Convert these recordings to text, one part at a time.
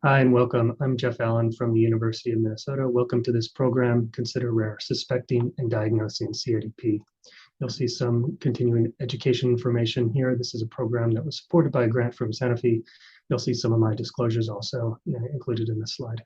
Hi and welcome. I'm Jeff Allen from the University of Minnesota. Welcome to this program, Consider Rare, Suspecting and Diagnosing CIDP. You'll see some continuing education information here. This is a program that was supported by a grant from Sanofi. You'll see some of my disclosures also included in this slide.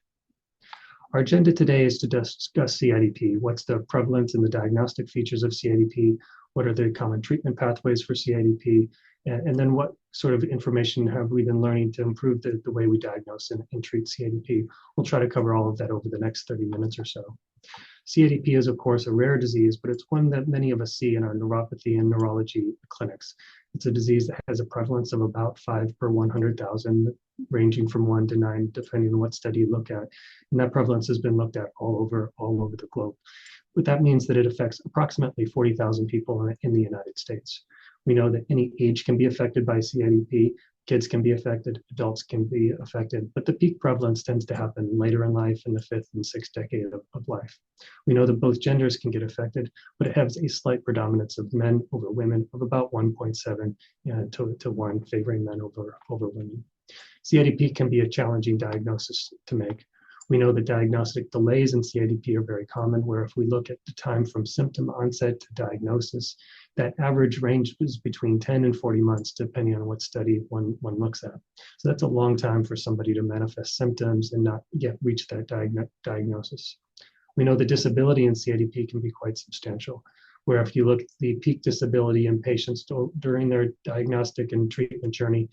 Our agenda today is to discuss CIDP. What's the prevalence and the diagnostic features of CIDP? What are the common treatment pathways for CIDP? And then what sort of information have we been learning to improve the way we diagnose and treat CIDP? We'll try to cover all of that over the next 30 minutes or so. CIDP is, of course, a rare disease, but it's one that many of us see in our neuropathy and neurology clinics. It's a disease that has a prevalence of about 5 per 100,000, ranging from 1 to 9, depending on what study you look at. And that prevalence has been looked at all over the globe. But that means that it affects approximately 40,000 people in the United States. We know that any age can be affected by CIDP. Kids can be affected, adults can be affected, but the peak prevalence tends to happen later in life, in the 5th and 6th decade of life. We know that both genders can get affected, but it has a slight predominance of men over women of about 1.7 to 1, favoring men over women. CIDP can be a challenging diagnosis to make. We know that diagnostic delays in CIDP are very common, where if we look at the time from symptom onset to diagnosis, that average range is between 10 and 40 months, depending on what study one looks at. So that's a long time for somebody to manifest symptoms and not yet reach that diagnosis. We know the disability in CIDP can be quite substantial, where if you look at the peak disability in patients during their diagnostic and treatment journey,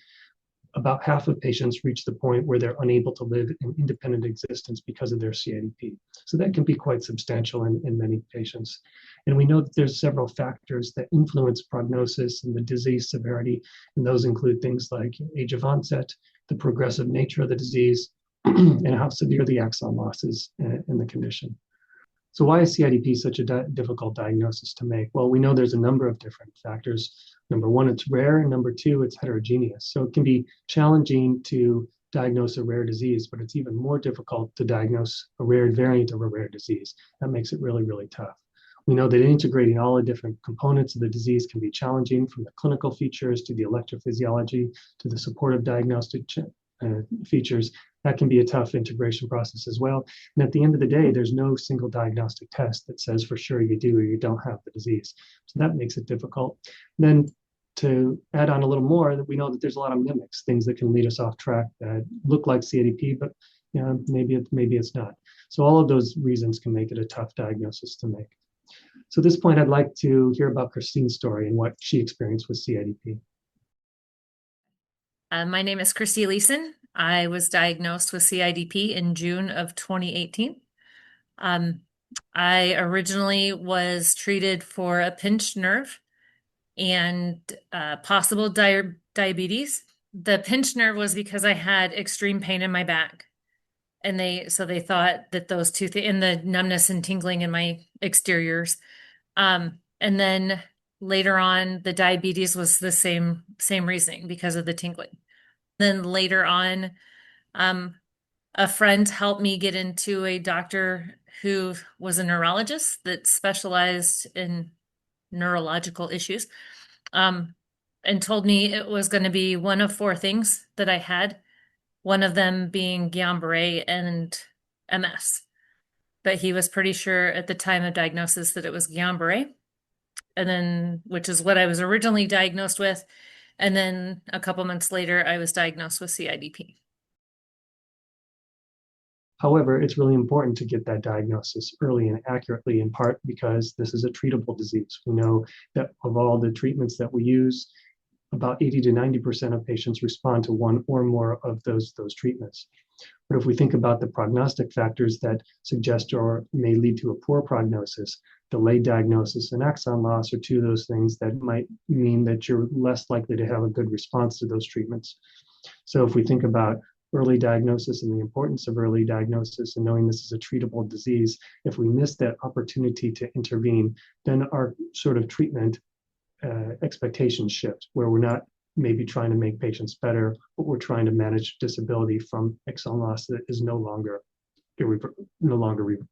about half of patients reach the point where they're unable to live an independent existence because of their CIDP. So that can be quite substantial in many patients. And we know that there's several factors that influence prognosis and the disease severity, and those include things like age of onset, the progressive nature of the disease, and how severe the axon loss is in the condition. So why is CIDP such a difficult diagnosis to make? Well, we know there's a number of different factors. Number one, it's rare, and number two, it's heterogeneous. So it can be challenging to diagnose a rare disease, but it's even more difficult to diagnose a rare variant of a rare disease. That makes it really, really tough. We know that integrating all the different components of the disease can be challenging, from the clinical features to the electrophysiology to the supportive diagnostic features. That can be a tough integration process as well. And at the end of the day, there's no single diagnostic test that says for sure you do or you don't have the disease. So that makes it difficult. Then to add on a little more, that we know that there's a lot of mimics, things that can lead us off track that look like CIDP, but maybe it's not. So all of those reasons can make it a tough diagnosis to make. So at this point, I'd like to hear about Christine's story and what she experienced with CIDP. My name is Christy Leeson. I was diagnosed with CIDP in June of 2018. I originally was treated for a pinched nerve and possible diabetes. The pinched nerve was because I had extreme pain in my back. And so they thought that those two things, and the numbness and tingling in my exteriors. And then later on, the diabetes was the same reasoning because of the tingling. Then later on, a friend helped me get into a doctor who was a neurologist that specialized in neurological issues, and told me it was going to be one of 4 things that I had, one of them being Guillain-Barré and MS. But he was pretty sure at the time of diagnosis that it was Guillain-Barré, and then, which is what I was originally diagnosed with. And then a couple months later, I was diagnosed with CIDP. However, it's really important to get that diagnosis early and accurately, in part because this is a treatable disease. We know that of all the treatments that we use, about 80 to 90% of patients respond to one or more of those treatments. But if we think about the prognostic factors that suggest or may lead to a poor prognosis, delayed diagnosis and axon loss are 2 of those things that might mean that you're less likely to have a good response to those treatments. So if we think about early diagnosis and the importance of early diagnosis and knowing this is a treatable disease, if we miss that opportunity to intervene, then our sort of treatment expectations shift, where we're not maybe trying to make patients better, but we're trying to manage disability from axon loss that is no longer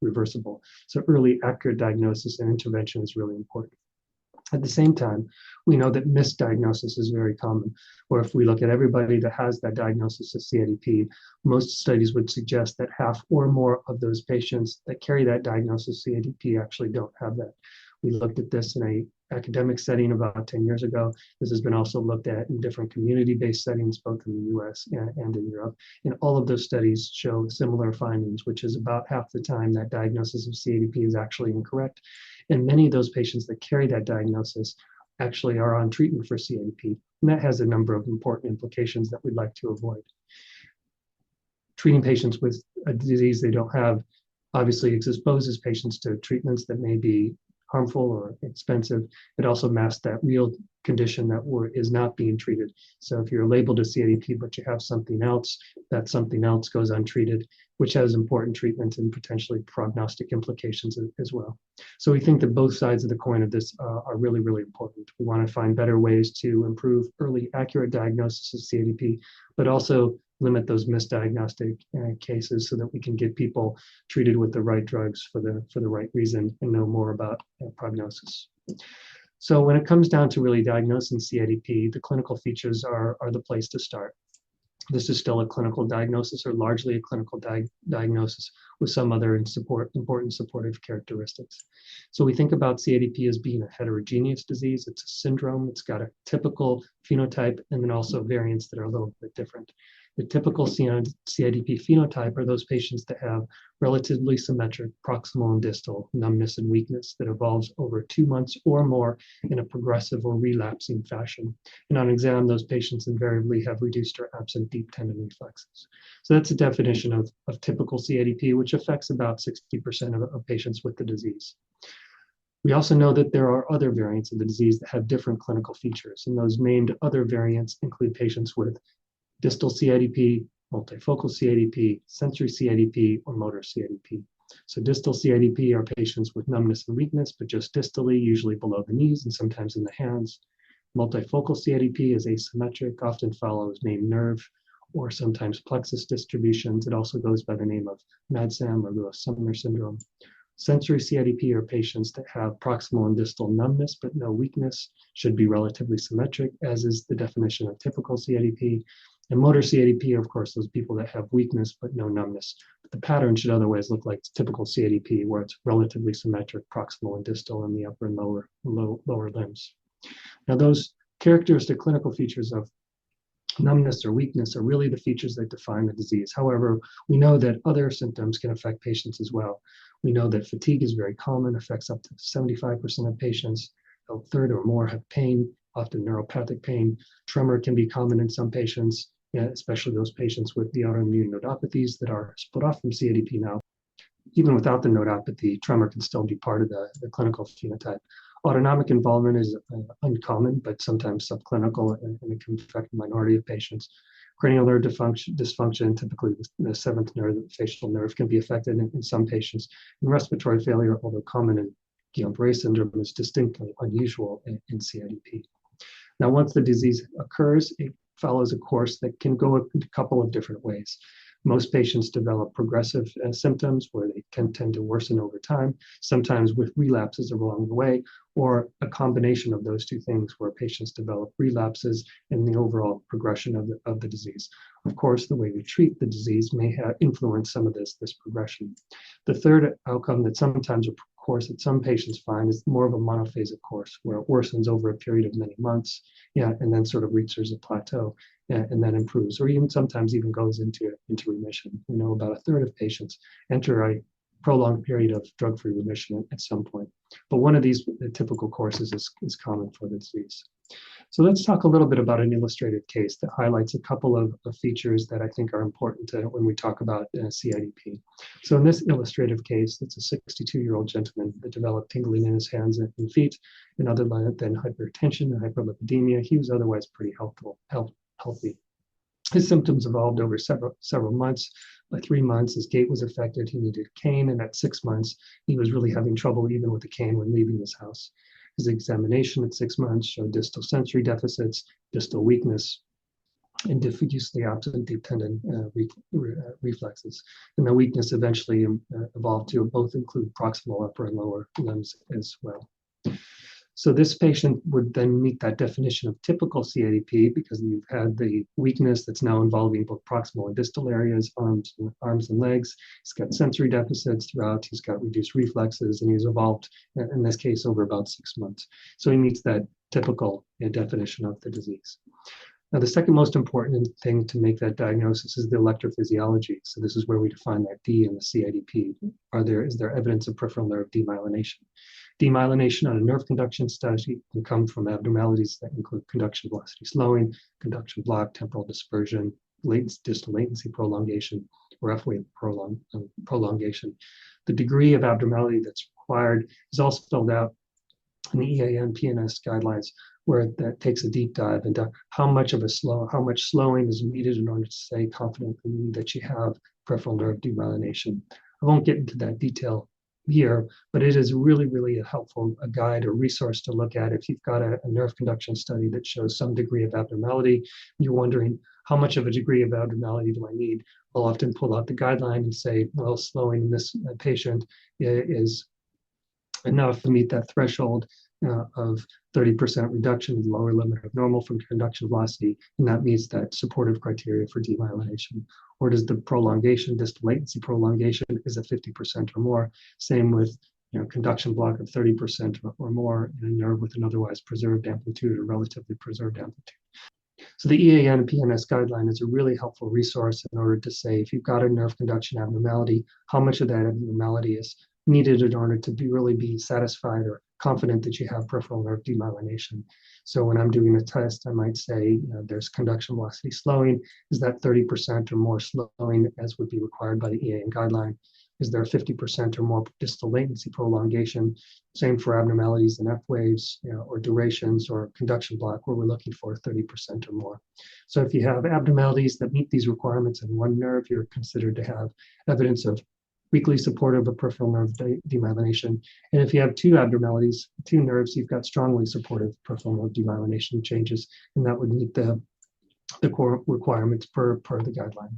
reversible. So early accurate diagnosis and intervention is really important. At the same time, we know that misdiagnosis is very common, or if we look at everybody that has that diagnosis of CIDP, most studies would suggest that half or more of those patients that carry that diagnosis of CIDP actually don't have that. We looked at this in an academic setting about 10 years ago. This has been also looked at in different community-based settings, both in the US and in Europe. And all of those studies show similar findings, which is about half the time that diagnosis of CIDP is actually incorrect. And many of those patients that carry that diagnosis actually are on treatment for CIDP. And that has a number of important implications that we'd like to avoid. Treating patients with a disease they don't have obviously exposes patients to treatments that may be harmful or expensive. It also masks that real condition that is not being treated. So if you're labeled as CIDP, but you have something else, that something else goes untreated, which has important treatment and potentially prognostic implications as well. So we think that both sides of the coin of this are really, really important. We want to find better ways to improve early accurate diagnosis of CIDP, but also limit those misdiagnostic cases so that we can get people treated with the right drugs for the right reason and know more about prognosis. So when it comes down to really diagnosing CIDP, the clinical features are the place to start. This is still a clinical diagnosis, or largely a clinical diagnosis with some other important supportive characteristics. So we think about CIDP as being a heterogeneous disease. It's a syndrome. It's got a typical phenotype and then also variants that are a little bit different. The typical CIDP phenotype are those patients that have relatively symmetric proximal and distal numbness and weakness that evolves over 2 months or more in a progressive or relapsing fashion. And on exam, those patients invariably have reduced or absent deep tendon reflexes. So that's a definition of typical CIDP, which affects about 60% of patients with the disease. We also know that there are other variants of the disease that have different clinical features, and those named other variants include patients with distal CIDP, multifocal CIDP, sensory CIDP, or motor CIDP. So distal CIDP are patients with numbness and weakness, but just distally, usually below the knees and sometimes in the hands. Multifocal CIDP is asymmetric, often follows named nerve or sometimes plexus distributions. It also goes by the name of MADSAM or Lewis-Sumner syndrome. Sensory CIDP are patients that have proximal and distal numbness, but no weakness, should be relatively symmetric, as is the definition of typical CIDP. And motor CIDP are, of course, those people that have weakness but no numbness. But the pattern should otherwise look like typical CIDP, where it's relatively symmetric, proximal and distal in the upper and lower limbs. Now, those characteristic clinical features of numbness or weakness are really the features that define the disease. However, we know that other symptoms can affect patients as well. We know that fatigue is very common, affects up to 75% of patients. A third or more have pain, often neuropathic pain. Tremor can be common in some patients, especially those patients with the autoimmune nodopathies that are split off from CIDP now. Even without the nodopathy, tremor can still be part of the clinical phenotype. Autonomic involvement is uncommon, but sometimes subclinical, and it can affect a minority of patients. Cranial nerve dysfunction, typically the seventh nerve, the facial nerve, can be affected in some patients. And respiratory failure, although common in Guillain-Barré syndrome, is distinctly unusual in CIDP. Now, once the disease occurs, it follows a course that can go a couple of different ways. Most patients develop progressive symptoms where they can tend to worsen over time, sometimes with relapses along the way, or a combination of those two things where patients develop relapses and the overall progression of the disease. Of course, the way we treat the disease may influence some of this progression. The third outcome that sometimes, of course, that some patients find is more of a monophasic course where it worsens over a period of many months, and then sort of reaches a plateau and then improves, or even sometimes even goes into remission. We know about a third of patients enter a prolonged period of drug-free remission at some point. But one of these typical courses is common for the disease. So let's talk a little bit about an illustrated case that highlights a couple of features that I think are important when we talk about CIDP. So in this illustrative case, it's a 62-year-old gentleman that developed tingling in his hands and feet, and other than hypertension and hyperlipidemia. He was otherwise pretty healthy. His symptoms evolved over several months. By 3 months, his gait was affected. He needed a cane, and at 6 months, he was really having trouble even with a cane when leaving his house. His examination at 6 months showed distal sensory deficits, distal weakness, and diffusely absent deep tendon reflexes. And the weakness eventually evolved to both include proximal upper and lower limbs as well. So this patient would then meet that definition of typical CIDP because you've had the weakness that's now involving both proximal and distal areas, arms and legs. He's got sensory deficits throughout. He's got reduced reflexes, and he's evolved, in this case, over about 6 months. So he meets that typical definition of the disease. Now, the second most important thing to make that diagnosis is the electrophysiology. So this is where we define that D in the CIDP. Is there evidence of peripheral nerve demyelination? Demyelination on a nerve conduction study can come from abnormalities that include conduction velocity slowing, conduction block, temporal dispersion, distal latency prolongation, or F-wave prolongation. The degree of abnormality that's required is all spelled out in the EAN PNS guidelines, where that takes a deep dive into how much slowing is needed in order to say confidently that you have peripheral nerve demyelination. I won't get into that detail here, but it is really, really a guide or resource to look at if you've got a nerve conduction study that shows some degree of abnormality. You're wondering how much of a degree of abnormality do I need? I'll often pull out the guideline and say, well, slowing in this patient is enough to meet that threshold of 30% reduction in the lower limit of normal from conduction velocity, and that meets that supportive criteria for demyelination. Or does the prolongation, distal latency prolongation, is at 50% or more? Same with conduction block of 30% or more in a nerve with an otherwise preserved amplitude or relatively preserved amplitude. So the EAN and PNS guideline is a really helpful resource in order to say if you've got a nerve conduction abnormality, how much of that abnormality is needed in order to really be satisfied or confident that you have peripheral nerve demyelination. So when I'm doing a test, I might say there's conduction velocity slowing. Is that 30% or more slowing as would be required by the EAN guideline? Is there 50% or more distal latency prolongation? Same for abnormalities in F waves, or durations or conduction block, where we're looking for 30% or more. So if you have abnormalities that meet these requirements in one nerve, you're considered to have evidence of weakly supportive of peripheral nerve demyelination. And if you have two abnormalities, two nerves, you've got strongly supportive peripheral nerve demyelination changes, and that would meet the core requirements per the guideline.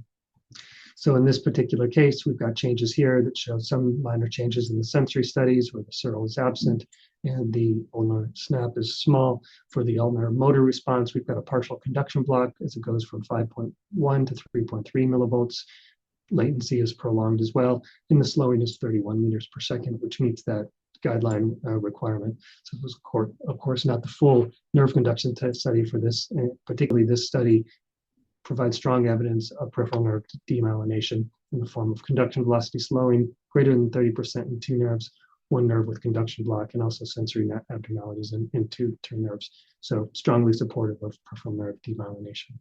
So in this particular case, we've got changes here that show some minor changes in the sensory studies where the Searle is absent and the ulnar snap is small. For the ulnar motor response, we've got a partial conduction block as it goes from 5.1 to 3.3 millivolts. Latency is prolonged as well, and the slowing is 31 meters per second, which meets that guideline requirement. So it was, of course, not the full nerve conduction study for this, particularly this study provides strong evidence of peripheral nerve demyelination in the form of conduction velocity slowing greater than 30% in two nerves, one nerve with conduction block, and also sensory abnormalities in two nerves. So strongly supportive of peripheral nerve demyelination.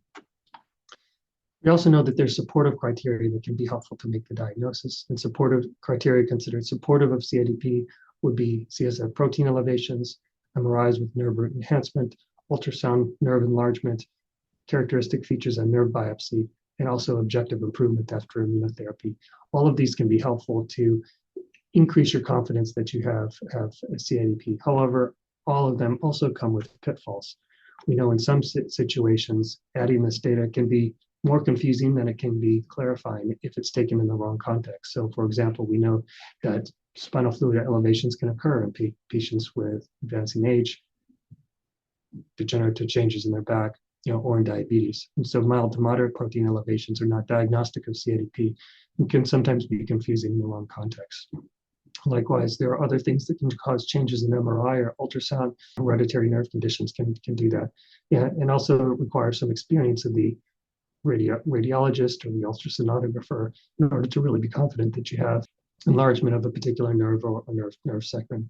We also know that there's supportive criteria that can be helpful to make the diagnosis, and supportive criteria considered supportive of CIDP would be CSF protein elevations, MRIs with nerve root enhancement, ultrasound nerve enlargement, characteristic features on nerve biopsy, and also objective improvement after immunotherapy. All of these can be helpful to increase your confidence that you have a CIDP. However, all of them also come with pitfalls. We know in some situations, adding this data can be more confusing than it can be clarifying if it's taken in the wrong context. So for example, we know that spinal fluid elevations can occur in patients with advancing age, degenerative changes in their back, or in diabetes. And so mild to moderate protein elevations are not diagnostic of CIDP and can sometimes be confusing in the wrong context. Likewise, there are other things that can cause changes in MRI or ultrasound. Hereditary nerve conditions can do that. And also require some experience of the radiologist or the ultrasonographer in order to really be confident that you have enlargement of a particular nerve or nerve segment.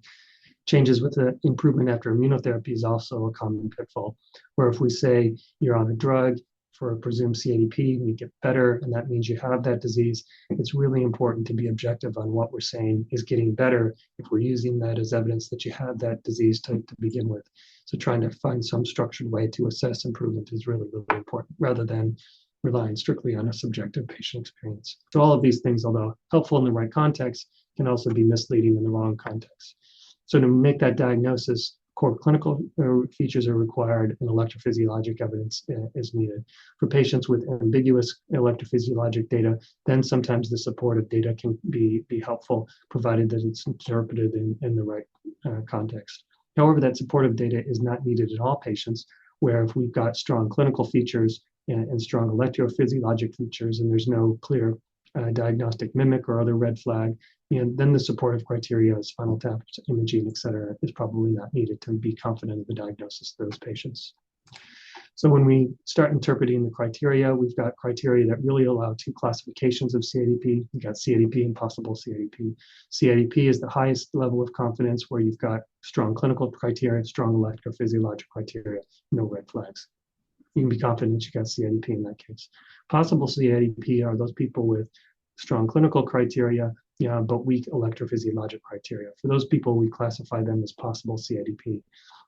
Changes with the improvement after immunotherapy is also a common pitfall, where if we say you're on a drug for a presumed CIDP and you get better, and that means you have that disease, it's really important to be objective on what we're saying is getting better if we're using that as evidence that you have that disease to begin with. So trying to find some structured way to assess improvement is really, really important, rather than relying strictly on a subjective patient experience. So all of these things, although helpful in the right context, can also be misleading in the wrong context. So to make that diagnosis, core clinical features are required and electrophysiologic evidence is needed. For patients with ambiguous electrophysiologic data, then sometimes the supportive data can be helpful, provided that it's interpreted in the right context. However, that supportive data is not needed in all patients, where if we've got strong clinical features and strong electrophysiologic features, and there's no clear diagnostic mimic or other red flag, then the supportive criteria, spinal tap imaging, et cetera, is probably not needed to be confident of the diagnosis of those patients. So when we start interpreting the criteria, we've got criteria that really allow two classifications of CIDP. We've got CIDP and possible CIDP. CIDP is the highest level of confidence, where you've got strong clinical criteria, strong electrophysiologic criteria, no red flags. You can be confident you got CIDP in that case. Possible CIDP are those people with strong clinical criteria, but weak electrophysiologic criteria. For those people, we classify them as possible CIDP.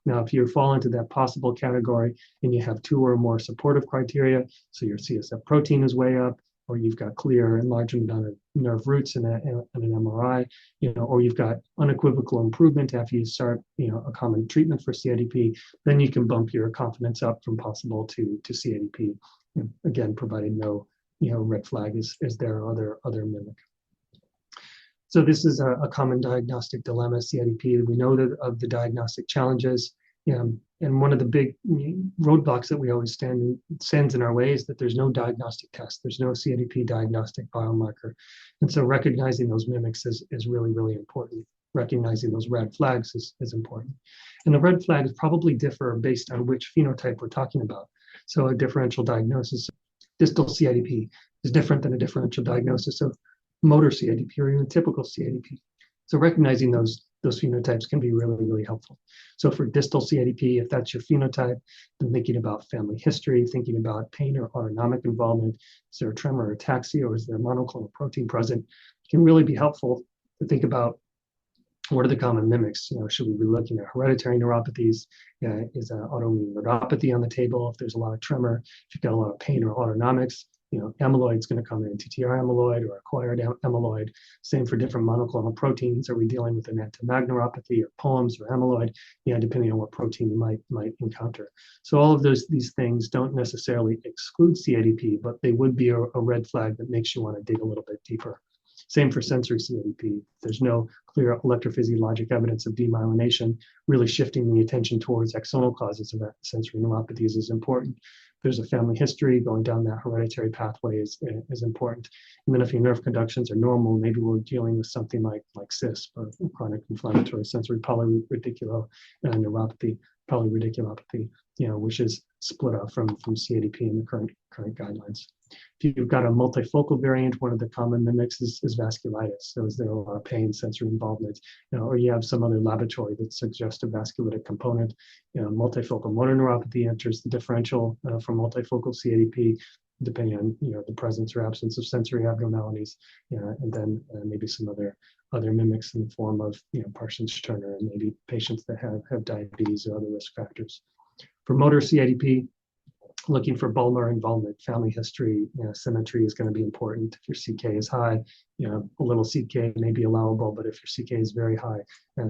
Now, if you fall into that possible category and you have two or more supportive criteria, so your CSF protein is way up, or you've got clear enlargement on nerve roots in an MRI, or you've got unequivocal improvement after you start, a common treatment for CIDP, then you can bump your confidence up from possible to CIDP. Again, provided no, red flag is there or other mimic. So this is a common diagnostic dilemma, CIDP. We know that of the diagnostic challenges, and one of the big roadblocks that we always stands in our way is that there's no diagnostic test. There's no CIDP diagnostic biomarker. And so recognizing those mimics is really, really important. Recognizing those red flags is important. And the red flags probably differ based on which phenotype we're talking about. So a differential diagnosis, distal CIDP, is different than a differential diagnosis of motor CIDP or even typical CIDP. So recognizing those phenotypes can be really, really helpful. So for distal CIDP, if that's your phenotype, then thinking about family history, thinking about pain or autonomic involvement, is there a tremor or ataxia, or is there monoclonal protein present, can really be helpful to think about what are the common mimics. Should we be looking at hereditary neuropathies? Is autoimmune neuropathy on the table? If there's a lot of tremor, if you've got a lot of pain or autonomics, amyloid is going to come in, TTR amyloid or acquired amyloid. Same for different monoclonal proteins. Are we dealing with an antimagneuropathy or POEMs or amyloid? Depending on what protein you might encounter. So all of these things don't necessarily exclude CIDP, but they would be a red flag that makes you want to dig a little bit deeper. Same for sensory CIDP. There's no clear electrophysiologic evidence of demyelination. Really shifting the attention towards axonal causes of sensory neuropathies is important. There's a family history, going down that hereditary pathway is important. And then if your nerve conductions are normal, maybe we're dealing with something like CIS, or chronic inflammatory sensory polyradiculoneuropathy, which is split off from CIDP in the current guidelines. If you've got a multifocal variant, one of the common mimics is vasculitis. So is there a lot of pain, sensory involvement, or you have some other laboratory that suggests a vasculitic component. Multifocal motor neuropathy enters the differential for multifocal CIDP, depending on the presence or absence of sensory abnormalities, and then maybe some other mimics in the form of Parsons-Turner, and maybe patients that have diabetes or other risk factors. For motor CIDP, looking for bulbar involvement, family history, symmetry is going to be important. If your CK is high, a little CK may be allowable, but if your CK is very high,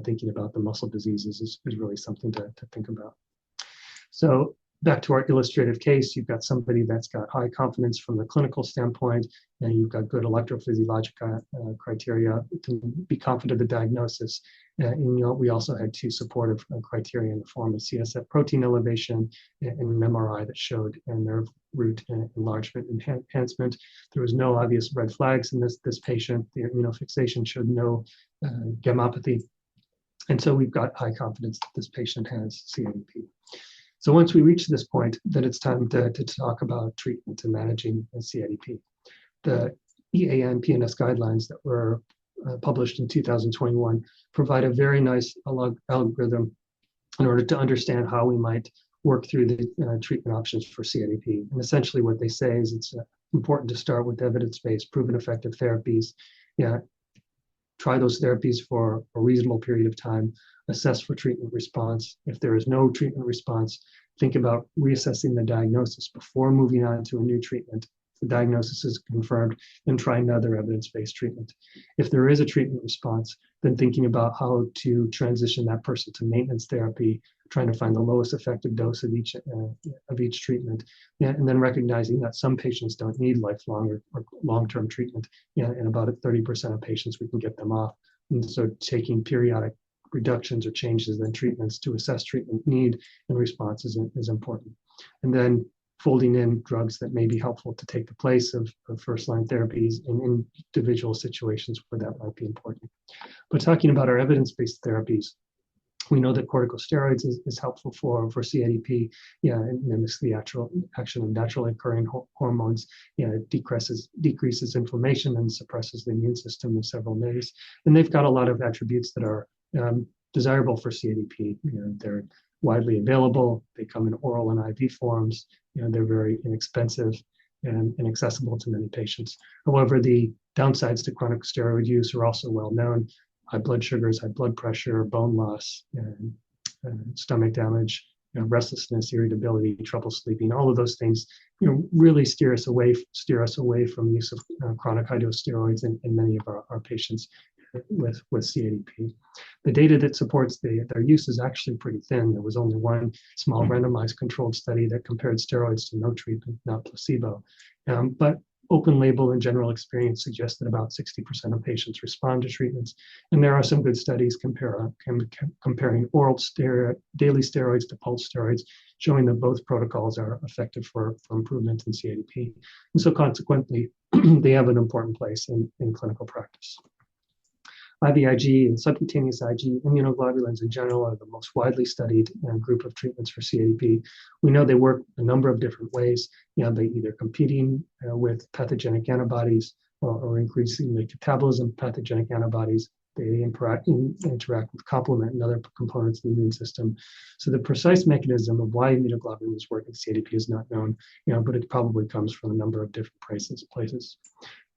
thinking about the muscle diseases is really something to think about. So back to our illustrative case, you've got somebody that's got high confidence from the clinical standpoint, and you've got good electrophysiologic criteria to be confident of the diagnosis. And we also had two supportive criteria in the form of CSF protein elevation and an MRI that showed nerve root enlargement enhancement. There was no obvious red flags in this patient. The immunofixation showed no gammopathy. And so we've got high confidence that this patient has CIDP. So once we reach this point, then it's time to talk about treatment and managing CIDP. The EAN PNS guidelines that were published in 2021 provide a very nice algorithm in order to understand how we might work through the treatment options for CIDP. And essentially what they say is it's important to start with evidence-based, proven effective therapies. Try those therapies for a reasonable period of time, assess for treatment response. If there is no treatment response, think about reassessing the diagnosis before moving on to a new treatment. If the diagnosis is confirmed, then try another evidence-based treatment. If there is a treatment response, then thinking about how to transition that person to maintenance therapy, trying to find the lowest effective dose of each treatment, and then recognizing that some patients don't need lifelong or long-term treatment. And about 30% of patients we can get them off. And so taking periodic reductions or changes in treatments to assess treatment need and response is important. And then folding in drugs that may be helpful to take the place of first-line therapies in individual situations where that might be important. But talking about our evidence-based therapies, we know that corticosteroids is helpful for CIDP. Yeah, it mimics the actual action of naturally occurring hormones. Yeah, it decreases inflammation and suppresses the immune system in several ways. And they've got a lot of attributes that are desirable for CIDP. They're widely available. They come in oral and IV forms. They're very inexpensive and accessible to many patients. However, the downsides to chronic steroid use are also well known. High blood sugars, high blood pressure, bone loss, stomach damage, restlessness, irritability, trouble sleeping. All of those things, really steer us away from use of chronic high-dose steroids in many of our patients with CIDP. The data that supports their use is actually pretty thin. There was only one small randomized controlled study that compared steroids to no treatment, not placebo. But open label and general experience suggests that about 60% of patients respond to treatments. And there are some good studies comparing oral daily steroids to pulse steroids, showing that both protocols are effective for improvement in CIDP. And so consequently, they have an important place in clinical practice. IVIG and subcutaneous IG immunoglobulins in general are the most widely studied group of treatments for CIDP. We know they work a number of different ways. They either competing with pathogenic antibodies or increasing the catabolism of pathogenic antibodies. They interact with complement and other components of the immune system. So the precise mechanism of why immunoglobulins work in CIDP is not known, but it probably comes from a number of different places.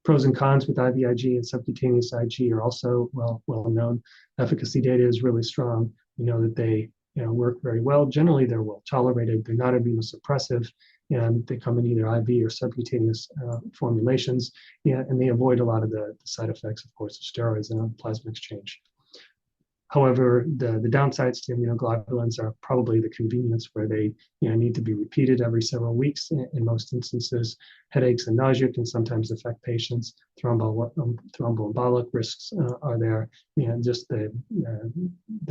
Pros and cons with IVIG and subcutaneous IG are also well known. Efficacy data is really strong. We know that they work very well. Generally, they're well tolerated. They're not immunosuppressive, and they come in either IV or subcutaneous formulations. And they avoid a lot of the side effects, of course, of steroids and plasma exchange. However, the downsides to immunoglobulins are probably the convenience, where they need to be repeated every several weeks in most instances. Headaches and nausea can sometimes affect patients. Thromboembolic risks are there. Just the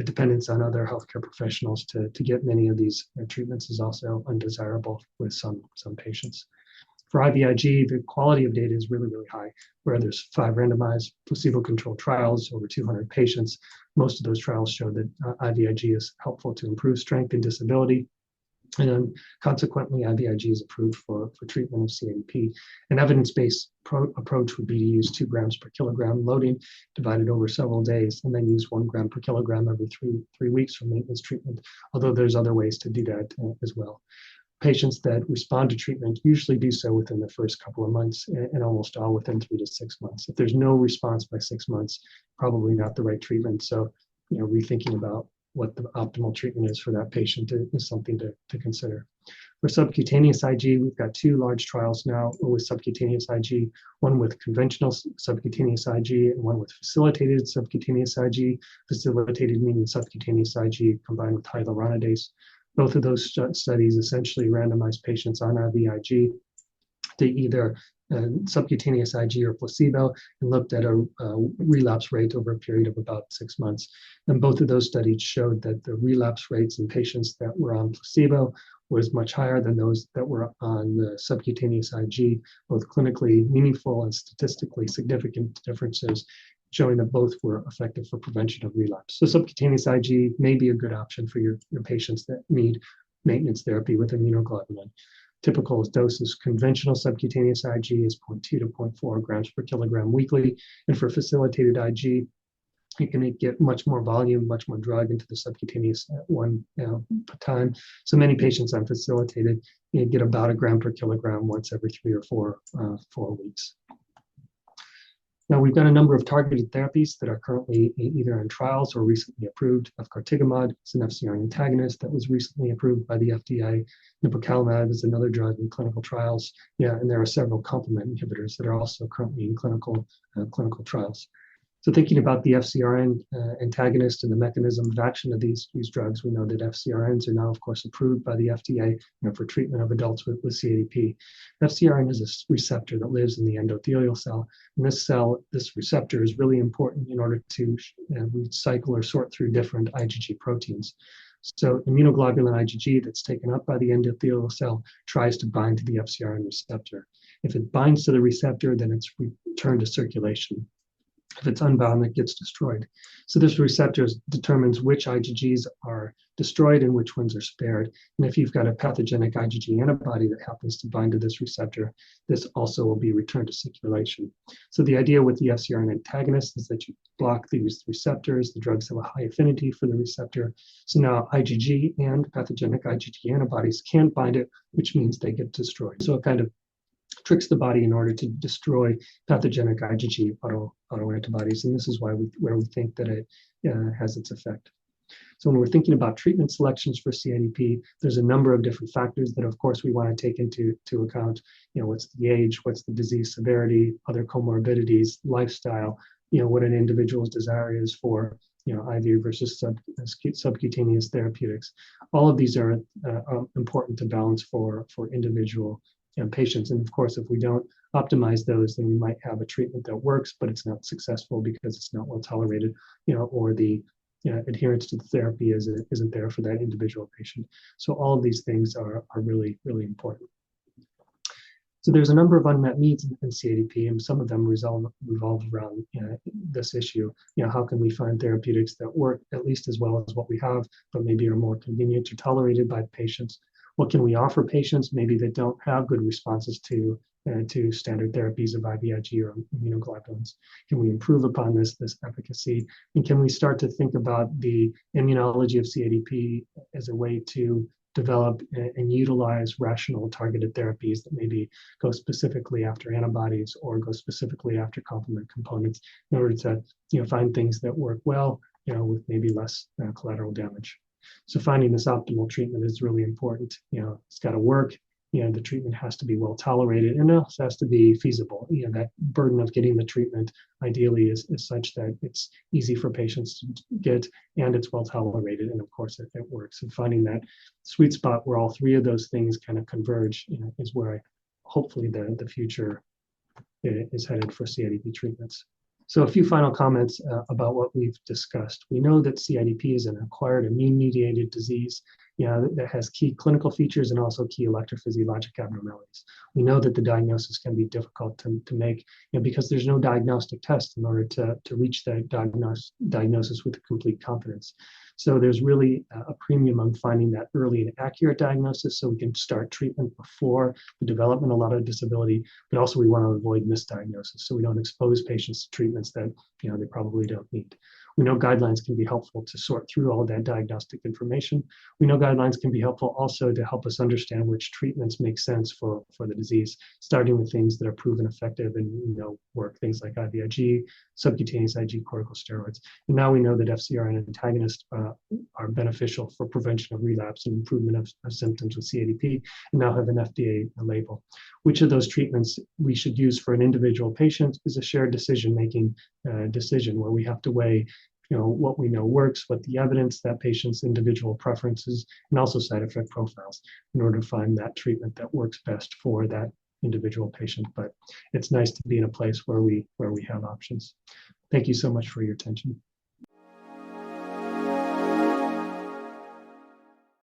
dependence on other healthcare professionals to get many of these treatments is also undesirable with some patients. For IVIG, the quality of data is really, really high, where there's 5 randomized placebo-controlled trials, over 200 patients. Most of those trials show that IVIG is helpful to improve strength and disability. And consequently, IVIG is approved for treatment of CIDP. An evidence-based approach would be to use 2 grams per kilogram loading divided over several days, and then use 1 gram per kilogram every three weeks for maintenance treatment, although there's other ways to do that as well. Patients that respond to treatment usually do so within the first couple of months, and almost all within 3 to 6 months. If there's no response by 6 months, probably not the right treatment. So, rethinking about what the optimal treatment is for that patient is something to consider. For subcutaneous IG, we've got 2 large trials now with subcutaneous IG, one with conventional subcutaneous IG and one with facilitated subcutaneous IG, facilitated meaning subcutaneous IG combined with hyaluronidase. Both of those studies essentially randomized patients on IVIG to either subcutaneous IG or placebo, and looked at a relapse rate over a period of about 6 months. And both of those studies showed that the relapse rates in patients that were on placebo was much higher than those that were on the subcutaneous IG, both clinically meaningful and statistically significant differences, showing that both were effective for prevention of relapse. So subcutaneous IG may be a good option for your patients that need maintenance therapy with immunoglobulin. Typical doses, conventional subcutaneous IG is 0.2 to 0.4 grams per kilogram weekly. And for facilitated IG, you can get much more volume, much more drug into the subcutaneous at one time. So many patients on facilitated get about 1 gram per kilogram once every 3 or 4 weeks. Now, we've got a number of targeted therapies that are currently either in trials or recently approved. Efgartigimod is an FcRn antagonist that was recently approved by the FDA. Nipocalimab is another drug in clinical trials. And there are several complement inhibitors that are also currently in clinical trials. So thinking about the FcRn antagonist and the mechanism of action of these drugs, we know that FcRns are now, of course, approved by the FDA for treatment of adults with CIDP. FcRn is a receptor that lives in the endothelial cell, and this receptor is really important in order to cycle or sort through different IgG proteins. So immunoglobulin IgG that's taken up by the endothelial cell tries to bind to the FcRn receptor. If it binds to the receptor, then it's returned to circulation. If it's unbound, it gets destroyed. So this receptor determines which IgGs are destroyed and which ones are spared. And if you've got a pathogenic IgG antibody that happens to bind to this receptor, this also will be returned to circulation. So the idea with the FcRn antagonist is that you block these receptors. The drugs have a high affinity for the receptor. So now IgG and pathogenic IgG antibodies can't bind it, which means they get destroyed. So it kind of tricks the body in order to destroy pathogenic IgG autoantibodies, and this is where we think that it has its effect. So when we're thinking about treatment selections for CIDP, there's a number of different factors that, of course, we want to take into account. What's the age, what's the disease severity, other comorbidities, lifestyle, what an individual's desire is for IV versus subcutaneous therapeutics. All of these are important to balance for individual patients. And of course, if we don't optimize those, then we might have a treatment that works, but it's not successful because it's not well tolerated, or the adherence to the therapy isn't there for that individual patient. So all of these things are really, really important. So there's a number of unmet needs in CIDP, and some of them revolve around this issue. How can we find therapeutics that work at least as well as what we have, but maybe are more convenient or tolerated by patients? What can we offer patients maybe that don't have good responses to standard therapies of IVIG or immunoglobulins? Can we improve upon this efficacy? And can we start to think about the immunology of CIDP as a way to develop and utilize rational targeted therapies that maybe go specifically after antibodies or go specifically after complement components in order to find things that work well, with maybe less collateral damage. So finding this optimal treatment is really important. It's got to work. The treatment has to be well tolerated, and it also has to be feasible. That burden of getting the treatment ideally is such that it's easy for patients to get, and it's well tolerated, and of course it works. And finding that sweet spot where all three of those things kind of converge, is where hopefully the future is headed for CIDP treatments. So a few final comments about what we've discussed. We know that CIDP is an acquired immune-mediated disease that has key clinical features and also key electrophysiologic abnormalities. We know that the diagnosis can be difficult to make because there's no diagnostic test in order to reach that diagnosis with complete confidence. So there's really a premium on finding that early and accurate diagnosis so we can start treatment before the development of a lot of disability, but also we want to avoid misdiagnosis so we don't expose patients to treatments that they probably don't need. We know guidelines can be helpful to sort through all of that diagnostic information. We know guidelines can be helpful also to help us understand which treatments make sense for the disease, starting with things that are proven effective and work, things like IVIG, subcutaneous IG corticosteroids. And now we know that FcRn antagonists are beneficial for prevention of relapse and improvement of symptoms with CIDP, and now have an FDA label. Which of those treatments we should use for an individual patient is a shared decision-making decision where we have to weigh what we know works, what the evidence, that patient's individual preferences, and also side effect profiles in order to find that treatment that works best for that individual patient. But it's nice to be in a place where we have options. Thank you so much for your attention.